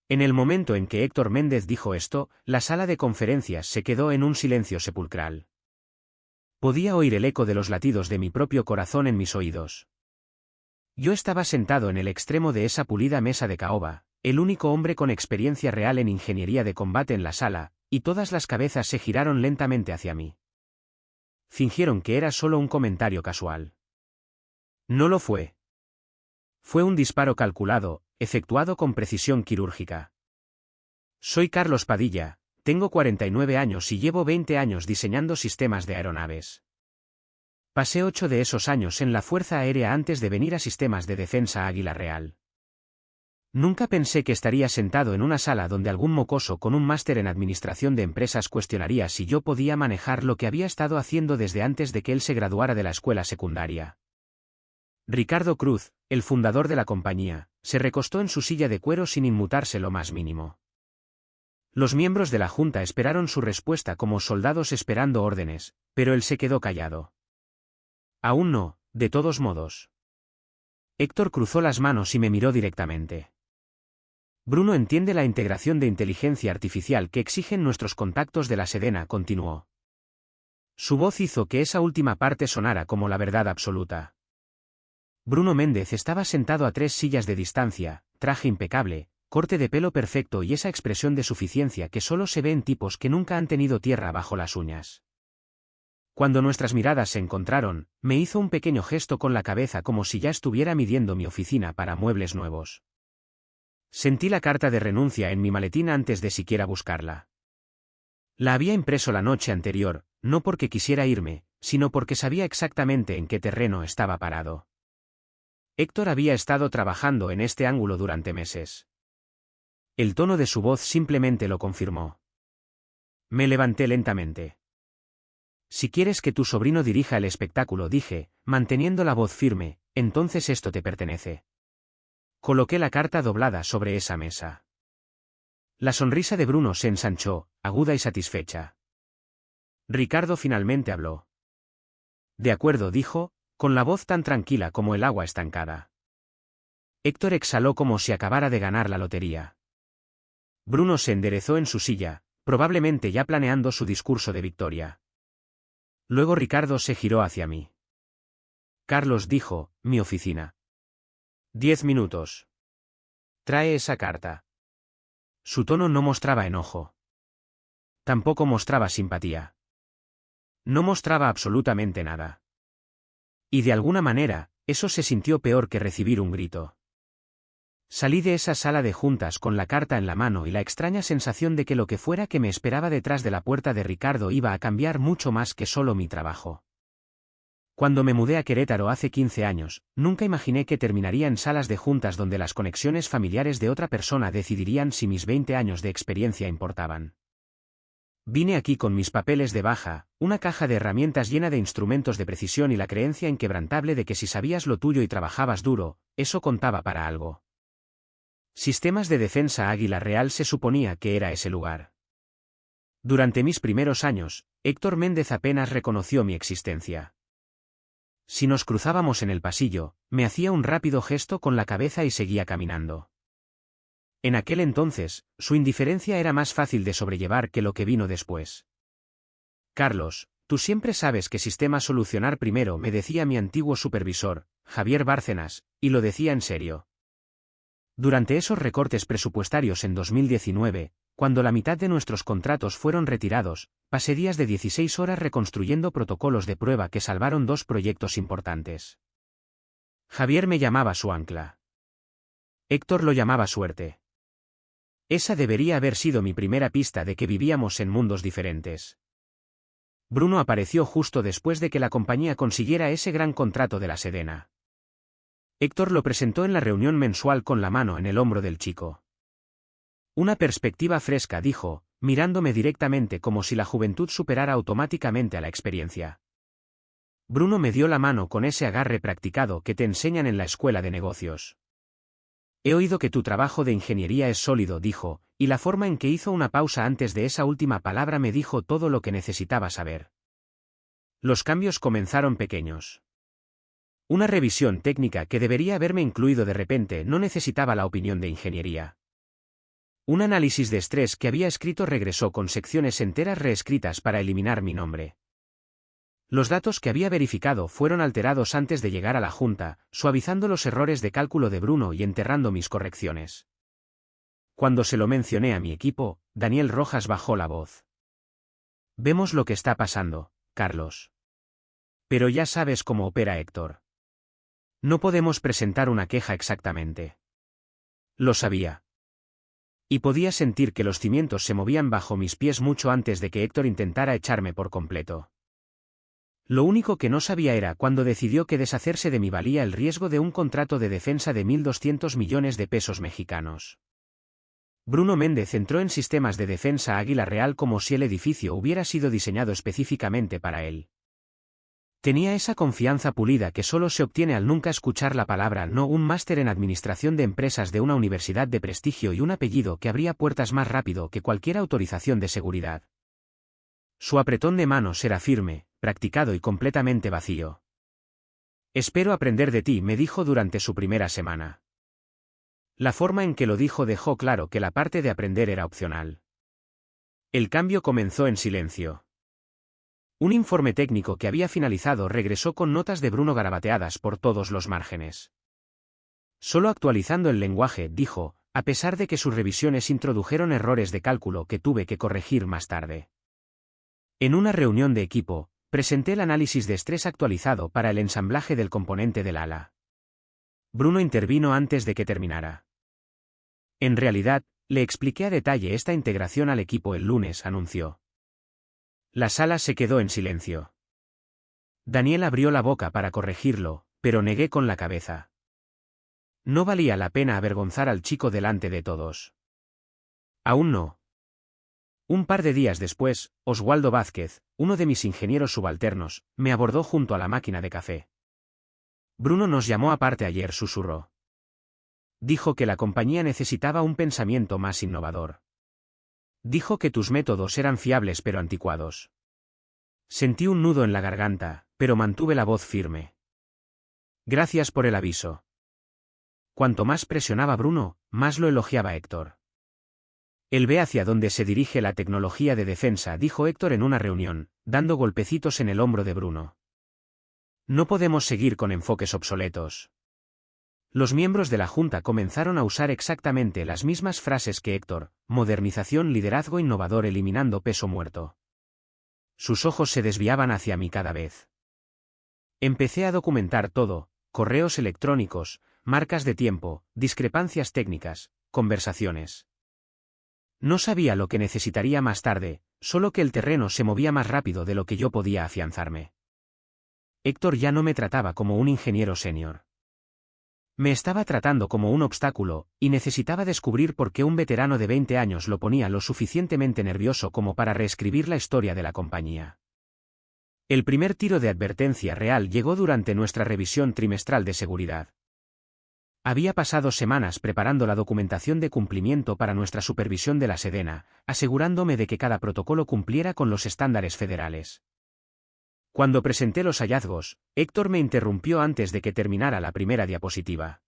En el momento en que Héctor Méndez dijo esto, la sala de conferencias se quedó en un silencio sepulcral. Podía oír el eco de los latidos de mi propio corazón en mis oídos. Yo estaba sentado en el extremo de esa pulida mesa de caoba, el único hombre con experiencia real en ingeniería de combate en la sala, y todas las cabezas se giraron lentamente hacia mí. Fingieron que era solo un comentario casual. No lo fue. Fue un disparo calculado, efectuado con precisión quirúrgica. Soy Carlos Padilla, tengo 49 años y llevo 20 años diseñando sistemas de aeronaves. Pasé 8 de esos años en la Fuerza Aérea antes de venir a Sistemas de Defensa Águila Real. Nunca pensé que estaría sentado en una sala donde algún mocoso con un máster en administración de empresas cuestionaría si yo podía manejar lo que había estado haciendo desde antes de que él se graduara de la escuela secundaria. Ricardo Cruz, el fundador de la compañía, se recostó en su silla de cuero sin inmutarse lo más mínimo. Los miembros de la junta esperaron su respuesta como soldados esperando órdenes, pero él se quedó callado. Aún no, de todos modos. Héctor cruzó las manos y me miró directamente. Bruno entiende la integración de inteligencia artificial que exigen nuestros contactos de la Sedena, continuó. Su voz hizo que esa última parte sonara como la verdad absoluta. Bruno Méndez estaba sentado a 3 sillas de distancia, traje impecable, corte de pelo perfecto y esa expresión de suficiencia que solo se ve en tipos que nunca han tenido tierra bajo las uñas. Cuando nuestras miradas se encontraron, me hizo un pequeño gesto con la cabeza como si ya estuviera midiendo mi oficina para muebles nuevos. Sentí la carta de renuncia en mi maletín antes de siquiera buscarla. La había impreso la noche anterior, no porque quisiera irme, sino porque sabía exactamente en qué terreno estaba parado. Héctor había estado trabajando en este ángulo durante meses. El tono de su voz simplemente lo confirmó. Me levanté lentamente. Si quieres que tu sobrino dirija el espectáculo, dije, manteniendo la voz firme, entonces esto te pertenece. Coloqué la carta doblada sobre esa mesa. La sonrisa de Bruno se ensanchó, aguda y satisfecha. Ricardo finalmente habló. De acuerdo, dijo, con la voz tan tranquila como el agua estancada. Héctor exhaló como si acabara de ganar la lotería. Bruno se enderezó en su silla, probablemente ya planeando su discurso de victoria. Luego Ricardo se giró hacia mí. Carlos, dijo, mi oficina. 10 minutos. Trae esa carta. Su tono no mostraba enojo. Tampoco mostraba simpatía. No mostraba absolutamente nada. Y de alguna manera, eso se sintió peor que recibir un grito. Salí de esa sala de juntas con la carta en la mano y la extraña sensación de que lo que fuera que me esperaba detrás de la puerta de Ricardo iba a cambiar mucho más que solo mi trabajo. Cuando me mudé a Querétaro hace 15 años, nunca imaginé que terminaría en salas de juntas donde las conexiones familiares de otra persona decidirían si mis 20 años de experiencia importaban. Vine aquí con mis papeles de baja, una caja de herramientas llena de instrumentos de precisión y la creencia inquebrantable de que si sabías lo tuyo y trabajabas duro, eso contaba para algo. Sistemas de Defensa Águila Real se suponía que era ese lugar. Durante mis primeros años, Héctor Méndez apenas reconoció mi existencia. Si nos cruzábamos en el pasillo, me hacía un rápido gesto con la cabeza y seguía caminando. En aquel entonces, su indiferencia era más fácil de sobrellevar que lo que vino después. Carlos, tú siempre sabes qué sistema solucionar primero, me decía mi antiguo supervisor, Javier Bárcenas, y lo decía en serio. Durante esos recortes presupuestarios en 2019, cuando la mitad de nuestros contratos fueron retirados, pasé días de 16 horas reconstruyendo protocolos de prueba que salvaron 2 proyectos importantes. Javier me llamaba su ancla. Héctor lo llamaba suerte. Esa debería haber sido mi primera pista de que vivíamos en mundos diferentes. Bruno apareció justo después de que la compañía consiguiera ese gran contrato de la Sedena. Héctor lo presentó en la reunión mensual con la mano en el hombro del chico. Una perspectiva fresca, dijo, mirándome directamente como si la juventud superara automáticamente a la experiencia. Bruno me dio la mano con ese agarre practicado que te enseñan en la escuela de negocios. He oído que tu trabajo de ingeniería es sólido, dijo, y la forma en que hizo una pausa antes de esa última palabra me dijo todo lo que necesitaba saber. Los cambios comenzaron pequeños. Una revisión técnica que debería haberme incluido de repente no necesitaba la opinión de ingeniería. Un análisis de estrés que había escrito regresó con secciones enteras reescritas para eliminar mi nombre. Los datos que había verificado fueron alterados antes de llegar a la junta, suavizando los errores de cálculo de Bruno y enterrando mis correcciones. Cuando se lo mencioné a mi equipo, Daniel Rojas bajó la voz. Vemos lo que está pasando, Carlos. Pero ya sabes cómo opera Héctor. No podemos presentar una queja exactamente. Lo sabía. Y podía sentir que los cimientos se movían bajo mis pies mucho antes de que Héctor intentara echarme por completo. Lo único que no sabía era cuándo decidió que deshacerse de mí valía el riesgo de un contrato de defensa de 1.200 millones de pesos mexicanos. Bruno Méndez entró en sistemas de defensa Águila Real como si el edificio hubiera sido diseñado específicamente para él. Tenía esa confianza pulida que solo se obtiene al nunca escuchar la palabra no, un máster en administración de empresas de una universidad de prestigio y un apellido que abría puertas más rápido que cualquier autorización de seguridad. Su apretón de manos era firme, practicado y completamente vacío. Espero aprender de ti, me dijo durante su primera semana. La forma en que lo dijo dejó claro que la parte de aprender era opcional. El cambio comenzó en silencio. Un informe técnico que había finalizado regresó con notas de Bruno garabateadas por todos los márgenes. Solo actualizando el lenguaje, dijo, a pesar de que sus revisiones introdujeron errores de cálculo que tuve que corregir más tarde. En una reunión de equipo, presenté el análisis de estrés actualizado para el ensamblaje del componente del ala. Bruno intervino antes de que terminara. En realidad, le expliqué a detalle esta integración al equipo el lunes, anunció. La sala se quedó en silencio. Daniel abrió la boca para corregirlo, pero negué con la cabeza. No valía la pena avergonzar al chico delante de todos. Aún no. Un par de días después, Oswaldo Vázquez, uno de mis ingenieros subalternos, me abordó junto a la máquina de café. Bruno nos llamó aparte ayer, susurró. Dijo que la compañía necesitaba un pensamiento más innovador. Dijo que tus métodos eran fiables pero anticuados. Sentí un nudo en la garganta, pero mantuve la voz firme. Gracias por el aviso. Cuanto más presionaba Bruno, más lo elogiaba Héctor. Él ve hacia dónde se dirige la tecnología de defensa, dijo Héctor en una reunión, dando golpecitos en el hombro de Bruno. No podemos seguir con enfoques obsoletos. Los miembros de la Junta comenzaron a usar exactamente las mismas frases que Héctor: modernización, liderazgo innovador, eliminando peso muerto. Sus ojos se desviaban hacia mí cada vez. Empecé a documentar todo: correos electrónicos, marcas de tiempo, discrepancias técnicas, conversaciones. No sabía lo que necesitaría más tarde, solo que el terreno se movía más rápido de lo que yo podía afianzarme. Héctor ya no me trataba como un ingeniero senior. Me estaba tratando como un obstáculo, y necesitaba descubrir por qué un veterano de 20 años lo ponía lo suficientemente nervioso como para reescribir la historia de la compañía. El primer tiro de advertencia real llegó durante nuestra revisión trimestral de seguridad. Había pasado semanas preparando la documentación de cumplimiento para nuestra supervisión de la Sedena, asegurándome de que cada protocolo cumpliera con los estándares federales. Cuando presenté los hallazgos, Héctor me interrumpió antes de que terminara la primera diapositiva.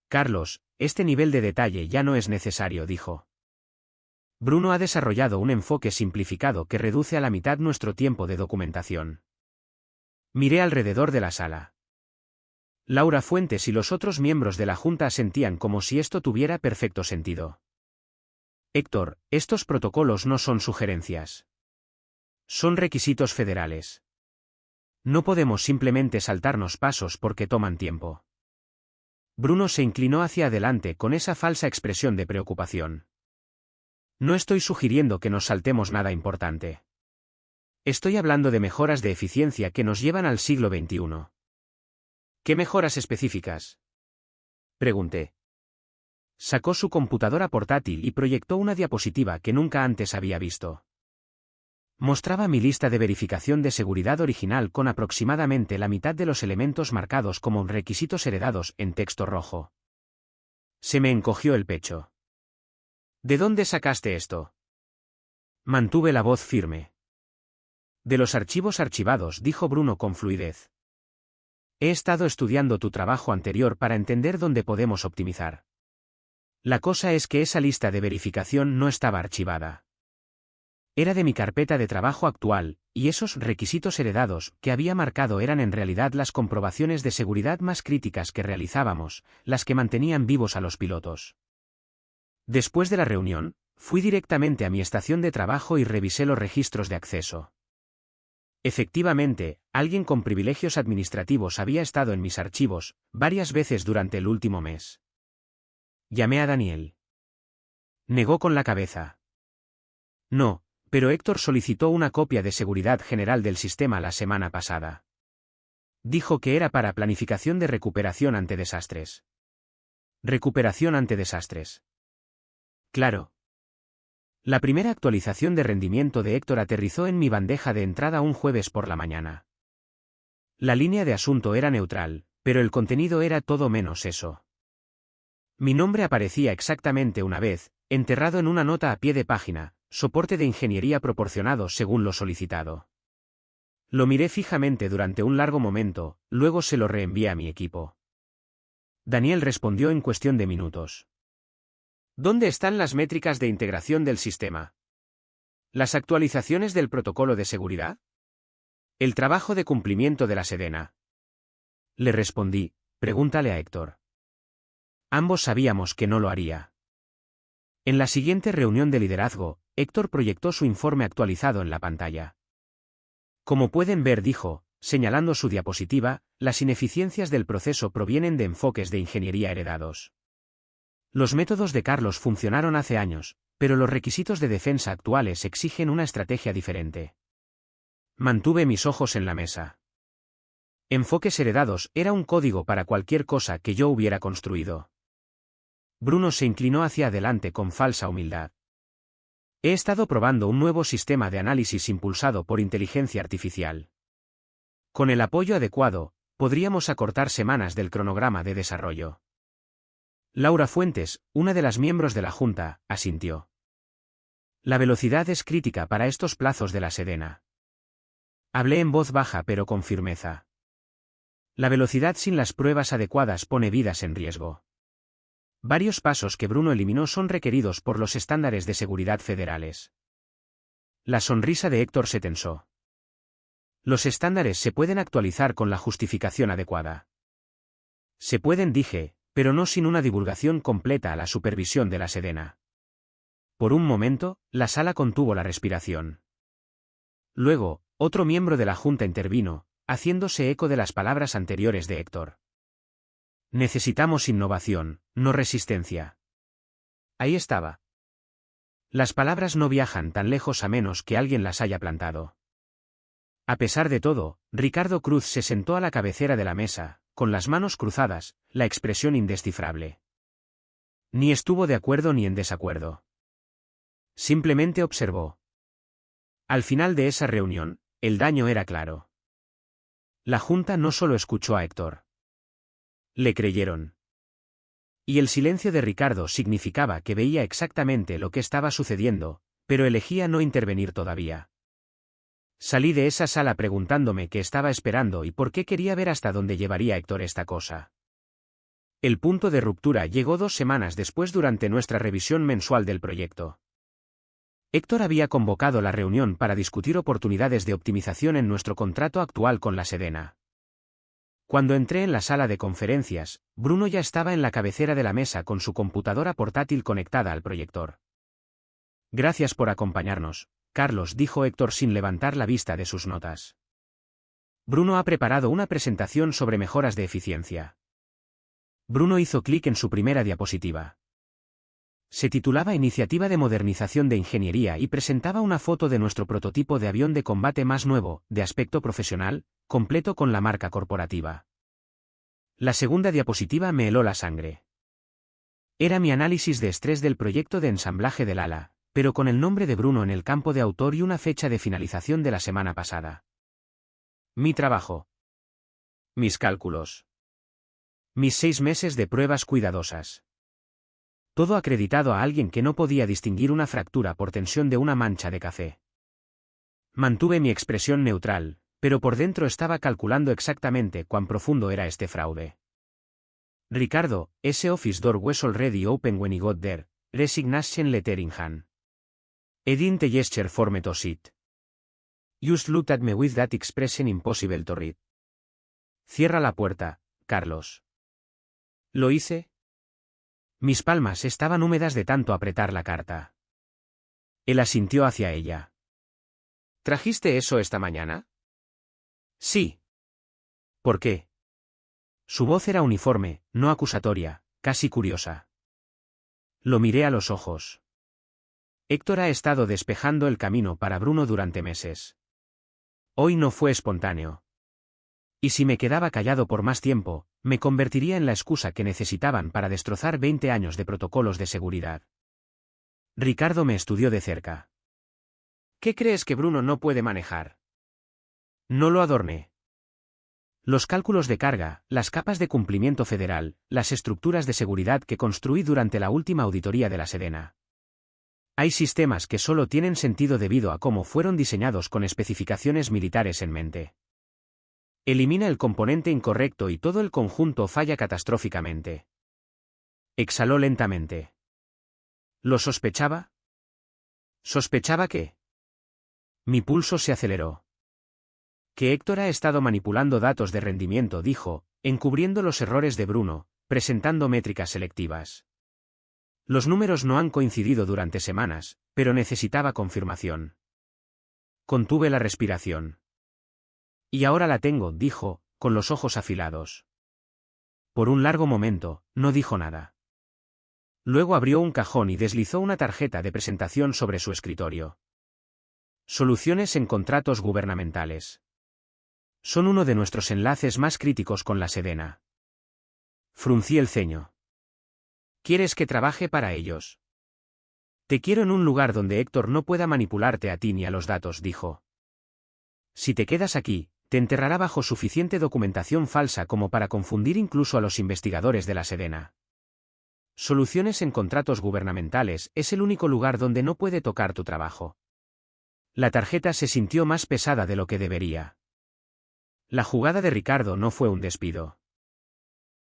Carlos, este nivel de detalle ya no es necesario, dijo. Bruno ha desarrollado un enfoque simplificado que reduce a la mitad nuestro tiempo de documentación. Miré alrededor de la sala. Laura Fuentes y los otros miembros de la Junta asentían como si esto tuviera perfecto sentido. Héctor, estos protocolos no son sugerencias. Son requisitos federales. No podemos simplemente saltarnos pasos porque toman tiempo. Bruno se inclinó hacia adelante con esa falsa expresión de preocupación. No estoy sugiriendo que nos saltemos nada importante. Estoy hablando de mejoras de eficiencia que nos llevan al siglo XXI. ¿Qué mejoras específicas?, pregunté. Sacó su computadora portátil y proyectó una diapositiva que nunca antes había visto. Mostraba mi lista de verificación de seguridad original con aproximadamente la mitad de los elementos marcados como requisitos heredados en texto rojo. Se me encogió el pecho. ¿De dónde sacaste esto?, mantuve la voz firme. De los archivos archivados, dijo Bruno con fluidez. He estado estudiando tu trabajo anterior para entender dónde podemos optimizar. La cosa es que esa lista de verificación no estaba archivada. Era de mi carpeta de trabajo actual, y esos requisitos heredados que había marcado eran en realidad las comprobaciones de seguridad más críticas que realizábamos, las que mantenían vivos a los pilotos. Después de la reunión, fui directamente a mi estación de trabajo y revisé los registros de acceso. Efectivamente, alguien con privilegios administrativos había estado en mis archivos varias veces durante el último mes. Llamé a Daniel. Negó con la cabeza. No, pero Héctor solicitó una copia de seguridad general del sistema la semana pasada. Dijo que era para planificación de recuperación ante desastres. Recuperación ante desastres. Claro. La primera actualización de rendimiento de Héctor aterrizó en mi bandeja de entrada un jueves por la mañana. La línea de asunto era neutral, pero el contenido era todo menos eso. Mi nombre aparecía exactamente una vez, enterrado en una nota a pie de página, soporte de ingeniería proporcionado según lo solicitado. Lo miré fijamente durante un largo momento, luego se lo reenvié a mi equipo. Daniel respondió en cuestión de minutos. ¿Dónde están las métricas de integración del sistema? ¿Las actualizaciones del protocolo de seguridad? ¿El trabajo de cumplimiento de la Sedena? Le respondí, pregúntale a Héctor. Ambos sabíamos que no lo haría. En la siguiente reunión de liderazgo, Héctor proyectó su informe actualizado en la pantalla. Como pueden ver, dijo, señalando su diapositiva, las ineficiencias del proceso provienen de enfoques de ingeniería heredados. Los métodos de Carlos funcionaron hace años, pero los requisitos de defensa actuales exigen una estrategia diferente. Mantuve mis ojos en la mesa. Enfoques heredados era un código para cualquier cosa que yo hubiera construido. Bruno se inclinó hacia adelante con falsa humildad. He estado probando un nuevo sistema de análisis impulsado por inteligencia artificial. Con el apoyo adecuado, podríamos acortar semanas del cronograma de desarrollo. Laura Fuentes, una de las miembros de la Junta, asintió. La velocidad es crítica para estos plazos de la Sedena. Hablé en voz baja pero con firmeza. La velocidad sin las pruebas adecuadas pone vidas en riesgo. Varios pasos que Bruno eliminó son requeridos por los estándares de seguridad federales. La sonrisa de Héctor se tensó. Los estándares se pueden actualizar con la justificación adecuada. Se pueden, dije, pero no sin una divulgación completa a la supervisión de la Sedena. Por un momento, la sala contuvo la respiración. Luego, otro miembro de la Junta intervino, haciéndose eco de las palabras anteriores de Héctor. Necesitamos innovación, no resistencia. Ahí estaba. Las palabras no viajan tan lejos a menos que alguien las haya plantado. A pesar de todo, Ricardo Cruz se sentó a la cabecera de la mesa, con las manos cruzadas, la expresión indescifrable. Ni estuvo de acuerdo ni en desacuerdo. Simplemente observó. Al final de esa reunión, el daño era claro. La Junta no solo escuchó a Héctor. Le creyeron. Y el silencio de Ricardo significaba que veía exactamente lo que estaba sucediendo, pero elegía no intervenir todavía. Salí de esa sala preguntándome qué estaba esperando y por qué quería ver hasta dónde llevaría Héctor esta cosa. El punto de ruptura llegó 2 semanas después durante nuestra revisión mensual del proyecto. Héctor había convocado la reunión para discutir oportunidades de optimización en nuestro contrato actual con la Sedena. Cuando entré en la sala de conferencias, Bruno ya estaba en la cabecera de la mesa con su computadora portátil conectada al proyector. Gracias por acompañarnos, Carlos, dijo Héctor sin levantar la vista de sus notas. Bruno ha preparado una presentación sobre mejoras de eficiencia. Bruno hizo clic en su primera diapositiva. Se titulaba Iniciativa de Modernización de Ingeniería y presentaba una foto de nuestro prototipo de avión de combate más nuevo, de aspecto profesional, completo con la marca corporativa. La segunda diapositiva me heló la sangre. Era mi análisis de estrés del proyecto de ensamblaje del ala, pero con el nombre de Bruno en el campo de autor y una fecha de finalización de la semana pasada. Mi trabajo. Mis cálculos. Mis 6 meses de pruebas cuidadosas. Todo acreditado a alguien que no podía distinguir una fractura por tensión de una mancha de café. Mantuve mi expresión neutral, pero por dentro estaba calculando exactamente cuán profundo era este fraude. Ricardo, ese office door was already open when I got there, resignation letter in hand. I didn't gesture for me to sit. Just looked at me with that expression impossible to read. Cierra la puerta, Carlos. ¿Lo hice? Mis palmas estaban húmedas de tanto apretar la carta. Él asintió hacia ella. ¿Trajiste eso esta mañana? Sí. ¿Por qué? Su voz era uniforme, no acusatoria, casi curiosa. Lo miré a los ojos. Héctor ha estado despejando el camino para Bruno durante meses. Hoy no fue espontáneo. Y si me quedaba callado por más tiempo, me convertiría en la excusa que necesitaban para destrozar 20 años de protocolos de seguridad. Ricardo me estudió de cerca. ¿Qué crees que Bruno no puede manejar? No lo adorné. Los cálculos de carga, las capas de cumplimiento federal, las estructuras de seguridad que construí durante la última auditoría de la Sedena. Hay sistemas que solo tienen sentido debido a cómo fueron diseñados con especificaciones militares en mente. Elimina el componente incorrecto y todo el conjunto falla catastróficamente. Exhaló lentamente. ¿Lo sospechaba? ¿Sospechaba qué? Mi pulso se aceleró. Que Héctor ha estado manipulando datos de rendimiento, dijo, encubriendo los errores de Bruno, presentando métricas selectivas. Los números no han coincidido durante semanas, pero necesitaba confirmación. Contuve la respiración. Y ahora la tengo, dijo, con los ojos afilados. Por un largo momento, no dijo nada. Luego abrió un cajón y deslizó una tarjeta de presentación sobre su escritorio. Soluciones en contratos gubernamentales. Son uno de nuestros enlaces más críticos con la Sedena. Fruncí el ceño. ¿Quieres que trabaje para ellos? Te quiero en un lugar donde Héctor no pueda manipularte a ti ni a los datos, dijo. Si te quedas aquí, te enterrará bajo suficiente documentación falsa como para confundir incluso a los investigadores de la Sedena. Soluciones en contratos gubernamentales es el único lugar donde no puede tocar tu trabajo. La tarjeta se sintió más pesada de lo que debería. La jugada de Ricardo no fue un despido.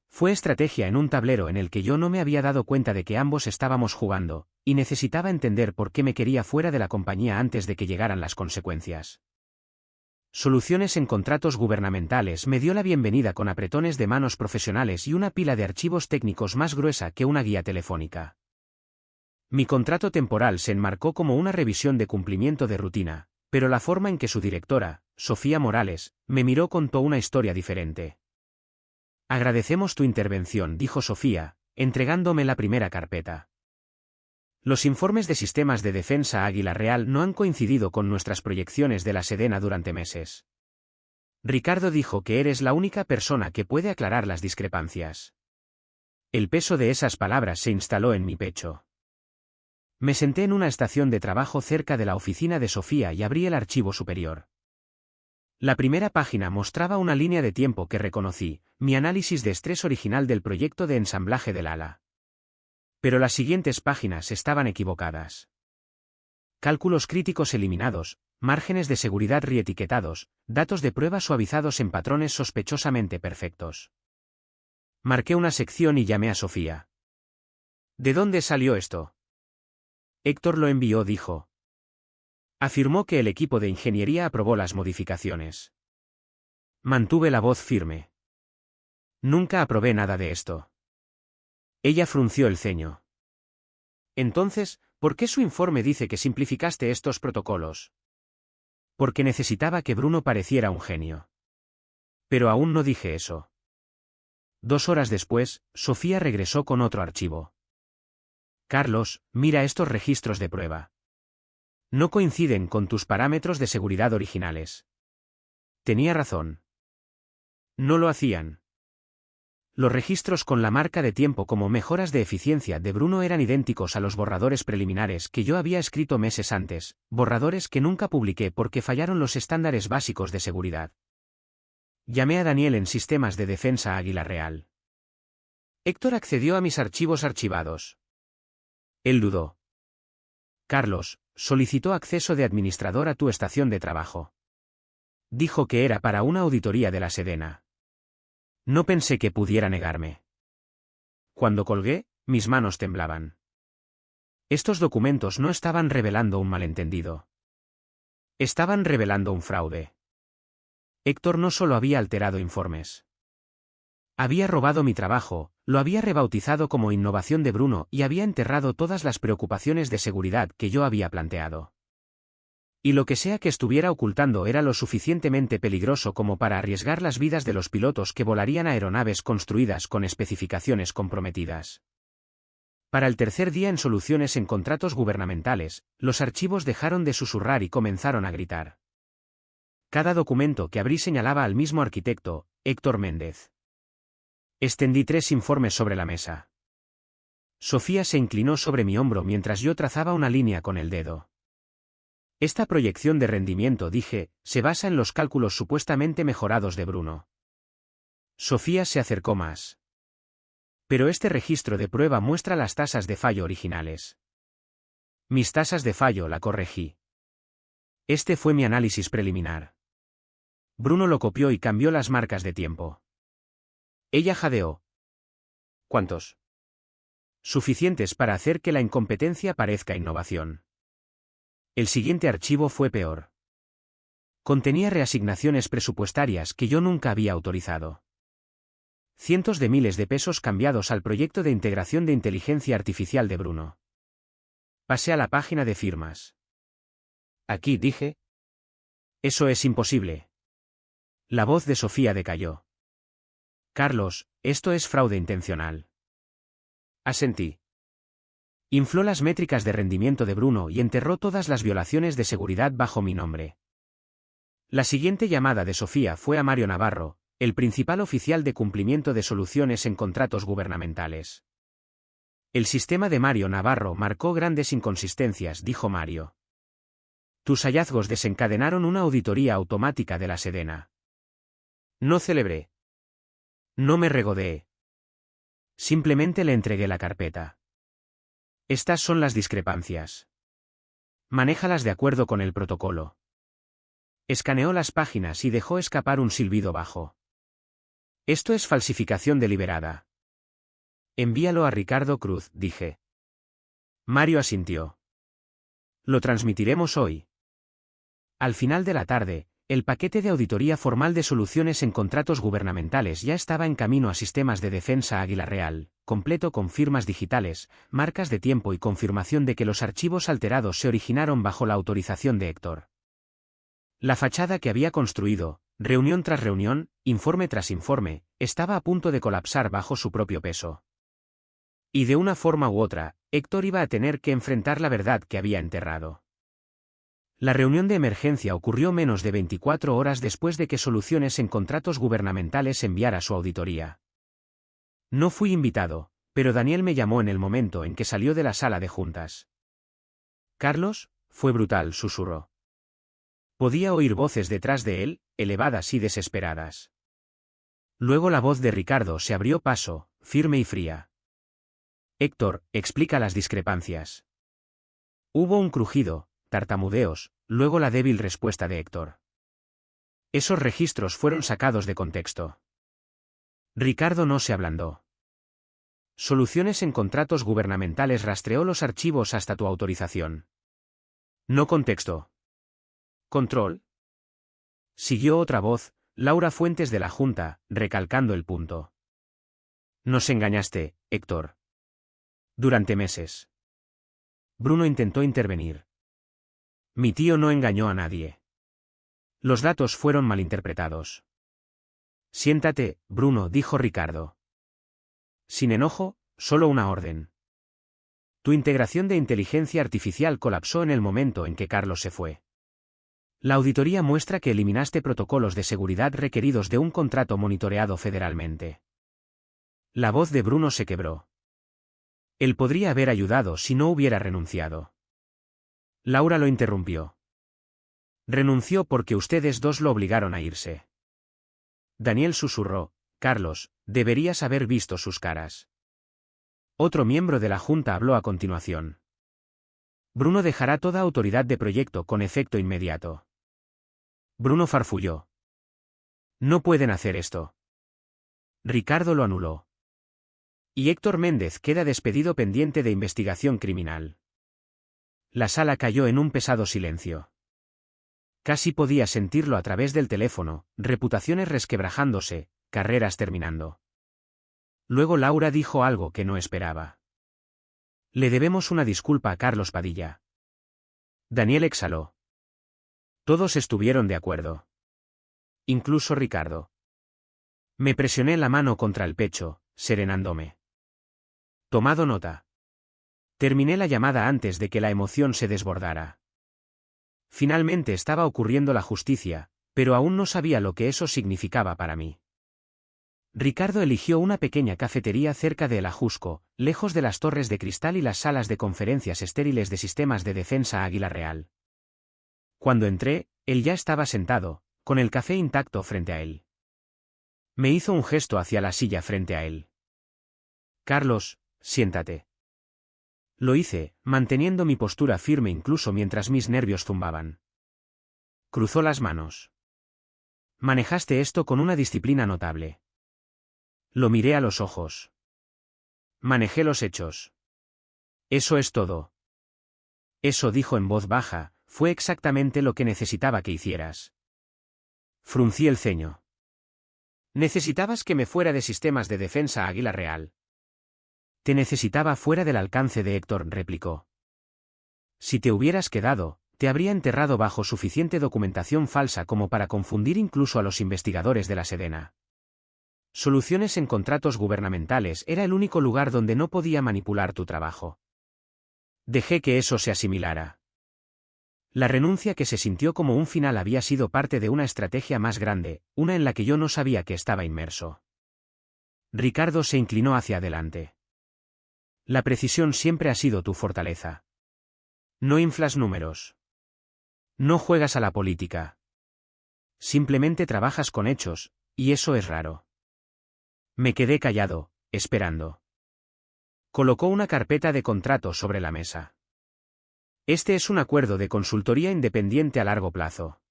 Fue estrategia en un tablero en el que yo no me había dado cuenta de que ambos estábamos jugando, y necesitaba entender por qué me quería fuera de la compañía antes de que llegaran las consecuencias. Soluciones en contratos gubernamentales me dio la bienvenida con apretones de manos profesionales y una pila de archivos técnicos más gruesa que una guía telefónica. Mi contrato temporal se enmarcó como una revisión de cumplimiento de rutina, pero la forma en que su directora, Sofía Morales, me miró contó una historia diferente. Agradecemos tu intervención, dijo Sofía, entregándome la primera carpeta. Los informes de sistemas de defensa Águila Real no han coincidido con nuestras proyecciones de la Sedena durante meses. Ricardo dijo que eres la única persona que puede aclarar las discrepancias. El peso de esas palabras se instaló en mi pecho. Me senté en una estación de trabajo cerca de la oficina de Sofía y abrí el archivo superior. La primera página mostraba una línea de tiempo que reconocí, mi análisis de estrés original del proyecto de ensamblaje del ala. Pero las siguientes páginas estaban equivocadas. Cálculos críticos eliminados, márgenes de seguridad reetiquetados, datos de prueba suavizados en patrones sospechosamente perfectos. Marqué una sección y llamé a Sofía. ¿De dónde salió esto? Héctor lo envió, dijo. Afirmó que el equipo de ingeniería aprobó las modificaciones. Mantuve la voz firme. Nunca aprobé nada de esto. Ella frunció el ceño. Entonces, ¿por qué su informe dice que simplificaste estos protocolos? Porque necesitaba que Bruno pareciera un genio. Pero aún no dije eso. 2 horas después, Sofía regresó con otro archivo. Carlos, mira estos registros de prueba. No coinciden con tus parámetros de seguridad originales. Tenía razón. No lo hacían. Los registros con la marca de tiempo como mejoras de eficiencia de Bruno eran idénticos a los borradores preliminares que yo había escrito meses antes, borradores que nunca publiqué porque fallaron los estándares básicos de seguridad. Llamé a Daniel en Sistemas de Defensa Águila Real. Héctor accedió a mis archivos archivados. Él dudó. Carlos, solicitó acceso de administrador a tu estación de trabajo. Dijo que era para una auditoría de la Sedena. No pensé que pudiera negarme. Cuando colgué, mis manos temblaban. Estos documentos no estaban revelando un malentendido. Estaban revelando un fraude. Héctor no solo había alterado informes. Había robado mi trabajo, lo había rebautizado como innovación de Bruno y había enterrado todas las preocupaciones de seguridad que yo había planteado. Y lo que sea que estuviera ocultando era lo suficientemente peligroso como para arriesgar las vidas de los pilotos que volarían aeronaves construidas con especificaciones comprometidas. Para el tercer día en soluciones en contratos gubernamentales, los archivos dejaron de susurrar y comenzaron a gritar. Cada documento que abrí señalaba al mismo arquitecto, Héctor Méndez. Extendí 3 informes sobre la mesa. Sofía se inclinó sobre mi hombro mientras yo trazaba una línea con el dedo. Esta proyección de rendimiento, dije, se basa en los cálculos supuestamente mejorados de Bruno. Sofía se acercó más. Pero este registro de prueba muestra las tasas de fallo originales. Mis tasas de fallo, la corregí. Este fue mi análisis preliminar. Bruno lo copió y cambió las marcas de tiempo. Ella jadeó. ¿Cuántos? Suficientes para hacer que la incompetencia parezca innovación. El siguiente archivo fue peor. Contenía reasignaciones presupuestarias que yo nunca había autorizado. Cientos de miles de pesos cambiados al proyecto de integración de inteligencia artificial de Bruno. Pasé a la página de firmas. Aquí, dije. Eso es imposible. La voz de Sofía decayó. Carlos, esto es fraude intencional. Asentí. Infló las métricas de rendimiento de Bruno y enterró todas las violaciones de seguridad bajo mi nombre. La siguiente llamada de Sofía fue a Mario Navarro, el principal oficial de cumplimiento de soluciones en contratos gubernamentales. El sistema de Mario Navarro marcó grandes inconsistencias, dijo Mario. Tus hallazgos desencadenaron una auditoría automática de la Sedena. No celebré. No me regodeé. Simplemente le entregué la carpeta. Estas son las discrepancias. Manéjalas de acuerdo con el protocolo. Escaneó las páginas y dejó escapar un silbido bajo. Esto es falsificación deliberada. Envíalo a Ricardo Cruz, dije. Mario asintió. Lo transmitiremos hoy. Al final de la tarde, el paquete de auditoría formal de soluciones en contratos gubernamentales ya estaba en camino a Sistemas de Defensa Águila Real, completo con firmas digitales, marcas de tiempo y confirmación de que los archivos alterados se originaron bajo la autorización de Héctor. La fachada que había construido, reunión tras reunión, informe tras informe, estaba a punto de colapsar bajo su propio peso. Y de una forma u otra, Héctor iba a tener que enfrentar la verdad que había enterrado. La reunión de emergencia ocurrió menos de 24 horas después de que Soluciones en Contratos Gubernamentales enviara su auditoría. No fui invitado, pero Daniel me llamó en el momento en que salió de la sala de juntas. Carlos, fue brutal, susurró. Podía oír voces detrás de él, elevadas y desesperadas. Luego la voz de Ricardo se abrió paso, firme y fría. Héctor, explica las discrepancias. Hubo un crujido, tartamudeos, luego la débil respuesta de Héctor. Esos registros fueron sacados de contexto. Ricardo no se ablandó. Soluciones en Contratos Gubernamentales rastreó los archivos hasta tu autorización. No contexto. ¿Control? Siguió otra voz, Laura Fuentes de la Junta, recalcando el punto. Nos engañaste, Héctor. Durante meses. Bruno intentó intervenir. Mi tío no engañó a nadie. Los datos fueron malinterpretados. Siéntate, Bruno, dijo Ricardo. Sin enojo, solo una orden. Tu integración de inteligencia artificial colapsó en el momento en que Carlos se fue. La auditoría muestra que eliminaste protocolos de seguridad requeridos de un contrato monitoreado federalmente. La voz de Bruno se quebró. Él podría haber ayudado si no hubiera renunciado. Laura lo interrumpió. Renunció porque ustedes dos lo obligaron a irse. Daniel susurró, Carlos, deberías haber visto sus caras. Otro miembro de la Junta habló a continuación. Bruno dejará toda autoridad de proyecto con efecto inmediato. Bruno farfulló. No pueden hacer esto. Ricardo lo anuló. Y Héctor Méndez queda despedido pendiente de investigación criminal. La sala cayó en un pesado silencio. Casi podía sentirlo a través del teléfono, reputaciones resquebrajándose, carreras terminando. Luego Laura dijo algo que no esperaba. Le debemos una disculpa a Carlos Padilla. Daniel exhaló. Todos estuvieron de acuerdo. Incluso Ricardo. Me presioné la mano contra el pecho, serenándome. Tomado nota. Terminé la llamada antes de que la emoción se desbordara. Finalmente estaba ocurriendo la justicia, pero aún no sabía lo que eso significaba para mí. Ricardo eligió una pequeña cafetería cerca de El Ajusco, lejos de las torres de cristal y las salas de conferencias estériles de sistemas de defensa Águila Real. Cuando entré, él ya estaba sentado, con el café intacto frente a él. Me hizo un gesto hacia la silla frente a él. Carlos, siéntate. Lo hice, manteniendo mi postura firme incluso mientras mis nervios zumbaban. Cruzó las manos. Manejaste esto con una disciplina notable. Lo miré a los ojos. Manejé los hechos. Eso es todo. Eso, dijo en voz baja, fue exactamente lo que necesitaba que hicieras. Fruncí el ceño. Necesitabas que me fuera de sistemas de defensa Águila Real. Te necesitaba fuera del alcance de Héctor, replicó. Si te hubieras quedado, te habría enterrado bajo suficiente documentación falsa como para confundir incluso a los investigadores de la Sedena. Soluciones en contratos gubernamentales era el único lugar donde no podía manipular tu trabajo. Dejé que eso se asimilara. La renuncia que se sintió como un final había sido parte de una estrategia más grande, una en la que yo no sabía que estaba inmerso. Ricardo se inclinó hacia adelante. La precisión siempre ha sido tu fortaleza. No inflas números. No juegas a la política. Simplemente trabajas con hechos, y eso es raro. Me quedé callado, esperando. Colocó una carpeta de contrato sobre la mesa. Este es un acuerdo de consultoría independiente a largo plazo.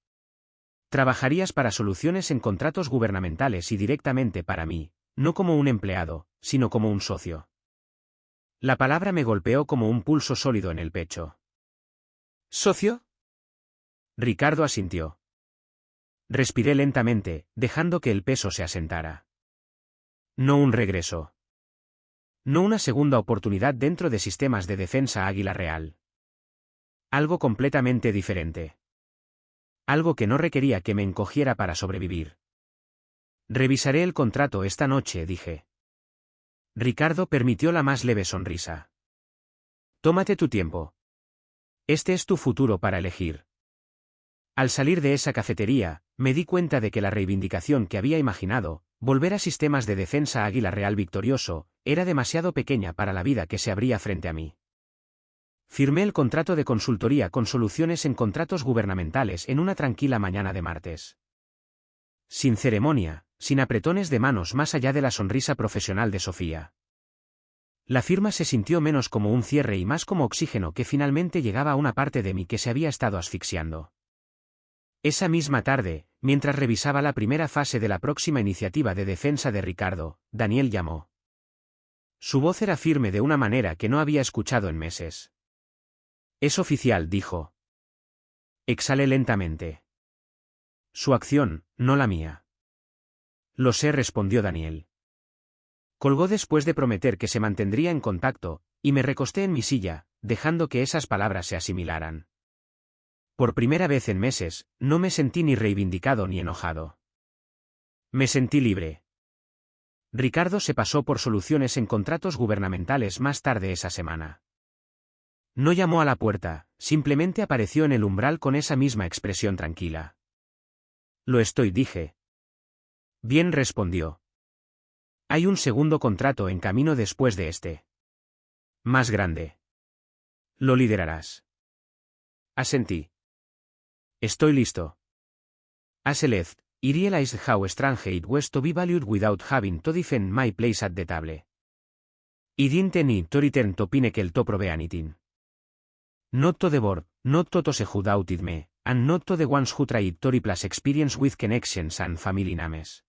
Trabajarías para soluciones en contratos gubernamentales y directamente para mí, no como un empleado, sino como un socio. La palabra me golpeó como un pulso sólido en el pecho. ¿Socio? Ricardo asintió. Respiré lentamente, dejando que el peso se asentara. No un regreso. No una segunda oportunidad dentro de sistemas de defensa Águila Real. Algo completamente diferente. Algo que no requería que me encogiera para sobrevivir. Revisaré el contrato esta noche, dije. Ricardo permitió la más leve sonrisa. Tómate tu tiempo. Este es tu futuro para elegir. Al salir de esa cafetería, me di cuenta de que la reivindicación que había imaginado, volver a sistemas de defensa Águila Real victorioso, era demasiado pequeña para la vida que se abría frente a mí. Firmé el contrato de consultoría con soluciones en contratos gubernamentales en una tranquila mañana de martes. Sin ceremonia, sin apretones de manos más allá de la sonrisa profesional de Sofía. La firma se sintió menos como un cierre y más como oxígeno que finalmente llegaba a una parte de mí que se había estado asfixiando. Esa misma tarde, mientras revisaba la primera fase de la próxima iniciativa de defensa de Ricardo, Daniel llamó. Su voz era firme de una manera que no había escuchado en meses. Es oficial, dijo. Exhalé lentamente. Su acción, no la mía. Lo sé, respondió Daniel. Colgó después de prometer que se mantendría en contacto, y me recosté en mi silla, dejando que esas palabras se asimilaran. Por primera vez en meses, no me sentí ni reivindicado ni enojado. Me sentí libre. Ricardo se pasó por soluciones en contratos gubernamentales más tarde esa semana. No llamó a la puerta, simplemente apareció en el umbral con esa misma expresión tranquila. Lo estoy, dije. Bien, respondió. Hay un segundo contrato en camino después de este. Más grande. Lo liderarás. Asentí. Estoy listo. As left, I realized how strange it was to be valued without having to defend my place at the table. I didn't need to return to Pinnacle to prove anything. Not to the board, not to those who doubted me, and not to the ones who tried to replace experience with connections and family names.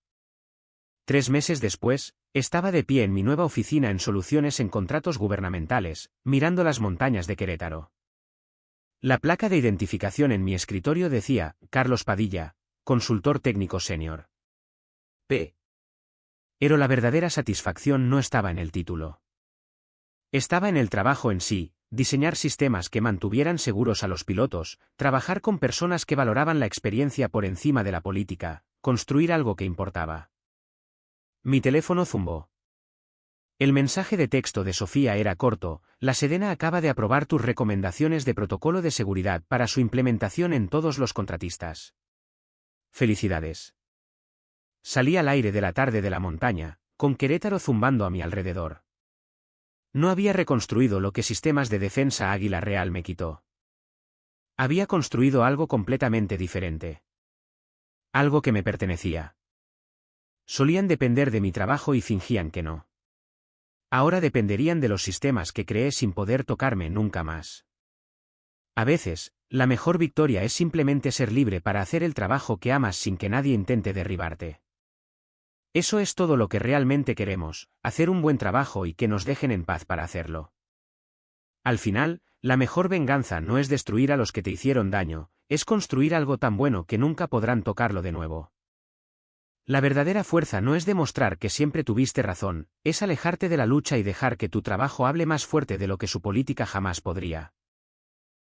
3 meses después, Estaba de pie en mi nueva oficina en soluciones en contratos gubernamentales, mirando las montañas de Querétaro. La placa de identificación en mi escritorio decía, Carlos Padilla, consultor técnico senior. Pero la verdadera satisfacción no estaba en el título. Estaba en el trabajo en sí, diseñar sistemas que mantuvieran seguros a los pilotos, trabajar con personas que valoraban la experiencia por encima de la política, construir algo que importaba. Mi teléfono zumbó. El mensaje de texto de Sofía era corto: la Sedena acaba de aprobar tus recomendaciones de protocolo de seguridad para su implementación en todos los contratistas. Felicidades. Salí al aire de la tarde de la montaña, con Querétaro zumbando a mi alrededor. No había reconstruido lo que Sistemas de Defensa Águila Real me quitó. Había construido algo completamente diferente. Algo que me pertenecía. Solían depender de mi trabajo y fingían que no. Ahora dependerían de los sistemas que creé sin poder tocarme nunca más. A veces, la mejor victoria es simplemente ser libre para hacer el trabajo que amas sin que nadie intente derribarte. Eso es todo lo que realmente queremos, hacer un buen trabajo y que nos dejen en paz para hacerlo. Al final, la mejor venganza no es destruir a los que te hicieron daño, es construir algo tan bueno que nunca podrán tocarlo de nuevo. La verdadera fuerza no es demostrar que siempre tuviste razón, es alejarte de la lucha y dejar que tu trabajo hable más fuerte de lo que su política jamás podría.